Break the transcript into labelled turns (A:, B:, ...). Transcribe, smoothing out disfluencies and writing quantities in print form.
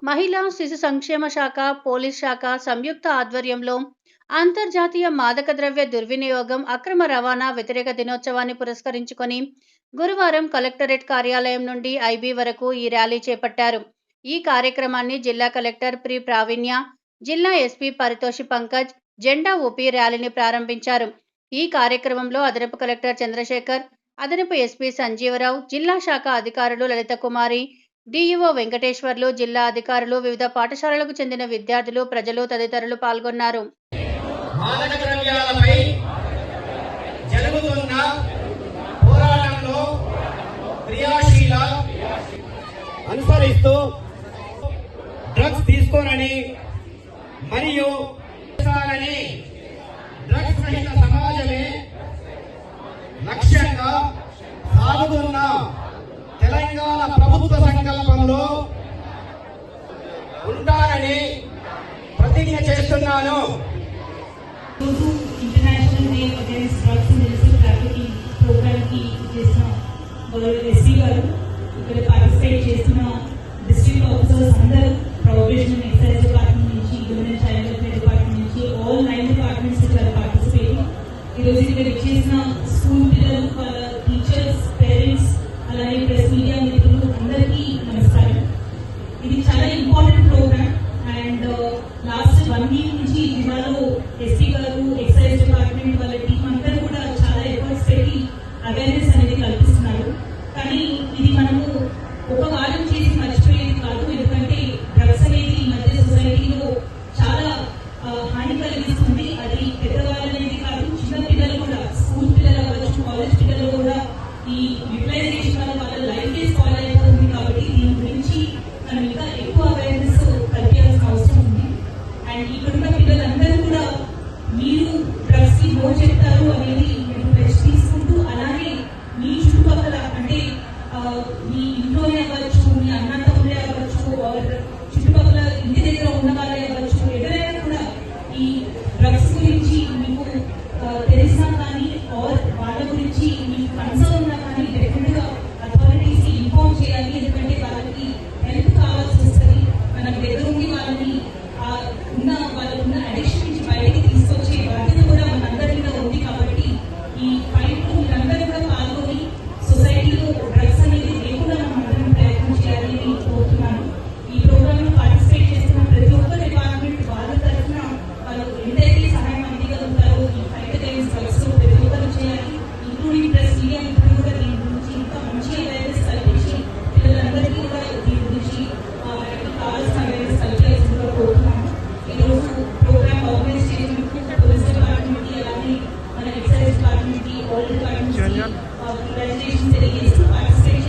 A: మహిళా శిశు సంక్షేమ శాఖ, పోలీస్ శాఖ సంయుక్త ఆధ్వర్యంలో అంతర్జాతీయ మాదక ద్రవ్య దుర్వినియోగం, అక్రమ రవాణా వ్యతిరేక దినోత్సవాన్ని పురస్కరించుకొని గురువారం కలెక్టరేట్ కార్యాలయం నుండి ఐబీ వరకు ఈ ర్యాలీ చేపట్టారు. ఈ కార్యక్రమాన్ని జిల్లా కలెక్టర్ ప్రి ప్రావీణ్య, జిల్లా ఎస్పీ పరితోషి పంకజ్ జెండా ఊపి ర్యాలీని ప్రారంభించారు. ఈ కార్యక్రమంలో అదనపు కలెక్టర్ చంద్రశేఖర్, అదనపు ఎస్పీ సంజీవరావు, జిల్లా శాఖ అధికారులు లలిత కుమారి, డిఈఓ వెంకటేశ్వర్లు, జిల్లా అధికారులు, వివిధ పాఠశాలలకు చెందిన విద్యార్థులు, ప్రజలు తదితరులు పాల్గొన్నారు.
B: మాదక ద్రవ్యాలపై జరుగుతున్న పోరాటంలో క్రియాశీల అనుసరిస్తూ డ్రగ్స్ తీసుకోనని మరియు డ్రగ్స్ రహిత సమాజమే లక్ష్యంగా సాగుతున్న తెలంగాణ ప్రభుత్వ సంకల్పంలో ఉంటారని ప్రతిజ్ఞ చేస్తున్నాను.
C: International day against drugs and illicit trafficking programme కి చేసిన ఎస్సీ గారు, ఇక్కడ పార్టిసిపేట్ చేసిన డిస్ట్రిక్ట్ ఆఫీసర్స్ అందరూ, ప్రొబేషన్ అండ్ ఎక్సైజ్ డిపార్ట్మెంట్ నుంచి, human and child welfare department నుంచి, ఆల్ 9 డిపార్ట్మెంట్స్ ఇక్కడ పార్టిసిపేట్. ఈరోజు ఇక్కడ చేసిన స్కూల్ పిల్లలు, వాళ్ళ టీచర్స్, పేరెంట్స్, అలాగే ప్రెస్ మీడియా మిత్రులు అందరికీ నమస్కారం. ఇది చాలా important programme and last 1 week నుంచి జిల్లాలో ఎస్పీ గారు, ఎక్సైజ్ డిపార్ట్మెంట్ వాళ్ళ టీం అందరూ కూడా చాలా ఎఫర్ట్స్ పెట్టి అవేర్నెస్ అనేది కల్పిస్తున్నారు. కానీ ఇది మనము ఒక వారం చేసి మర్చిపోయేది కాదు. ఎందుకంటే డ్రగ్స్ అనేది ఈ మధ్య సొసైటీలో చాలా హాని కలిగిస్తుంది. అది పెద్దవాళ్ళు అనేది కాదు, చిన్న పిల్లలు కూడా, స్కూల్ పిల్లలు అవ్వచ్చు, కాలేజ్ పిల్లలు కూడా ఈ యూటిలైజేషన్ వల్ల వాళ్ళ లైఫ్ స్పాయిల్ అయిపోతుంది. కాబట్టి దీని గురించి మనం ఇంకా ఎక్కువ అవేర్నెస్ కల్పించాల్సిన అవసరం ఉంది. అండ్ ఇక్కడున్న పిల్లలందరూ కూడా మీరు డ్రగ్స్ కి నో చెప్తారు అనేది మీరు ప్రెస్ తీసుకుంటూ, అలాగే మీ చుట్టుపక్కల అంటే మీ ఇంట్లోనే అవ్వచ్చు, మీ అన్న తమ్ముడే అవ్వచ్చు, చుట్టుపక్కల ఇంటి దగ్గర ఉన్న వాళ్ళే అవ్వచ్చు, ఎవరైనా కూడా ఈ డ్రగ్స్ గురించి మీకు తెలిసినా కానీ వాళ్ళ గురించి మీకు కన్సర్న్ ఉన్నా కానీ డెఫినెట్ గా అథారిటీస్ ఇన్ఫార్మ్ చేయాలి. ఎందుకంటే వాళ్ళకి హెల్ప్ కావాల్సి వస్తుంది. మన దగ్గర ఉండి వాళ్ళని వాళ్ళకున్న అడిక్షన్ నుంచి బయటికి తీసుకొచ్చే బాధ్యత కూడా మనందరి మీద ఉంది. కాబట్టి ఈ ఫైట్ లో మీరందరూ కూడా పాల్గొని సొసైటీలో డ్రగ్స్ అనేది లేకుండా మనం అందరం ప్రయత్నం చేయాలని నేను కోరుతున్నాను. ఈ ప్రోగ్రామ్ లో పార్టిసిపేట్ చేస్తున్న ప్రతి ఒక్క డిపార్ట్మెంట్ వాళ్ళ తరఫున వాళ్ళు ఎంతైతే సహాయం అందిగలుగుతారో ఈ ఫైట్ అగైన్స్ డ్రగ్స్ లో ప్రతి ఒక్కరు చేయాలి. ఇంక్లూడింగ్ ప్రెస్ మీడియా మిత్రులు కూడా దీని గురించి ఇంకా మంచి అవేర్నెస్ కల్పించి పిల్లలందరికీ కూడా దీని గురించి వాళ్ళకి కావాల్సిన అవేర్నెస్ కల్పించాల్సిందిగా కోరుతున్నాను. ఈరోజు ప్రోగ్రామ్ ఆర్గనైజ్ చేసినందుకు పోలీస్ డిపార్ట్మెంట్ కి, అలాగే మన ఎక్సైజ్ డిపార్ట్మెంట్ కి, ఆల్ డిపార్ట్మెంట్స్ కి కంగ్రాచులేషన్స్ తెలియజేస్తూ పార్టిసిపేట్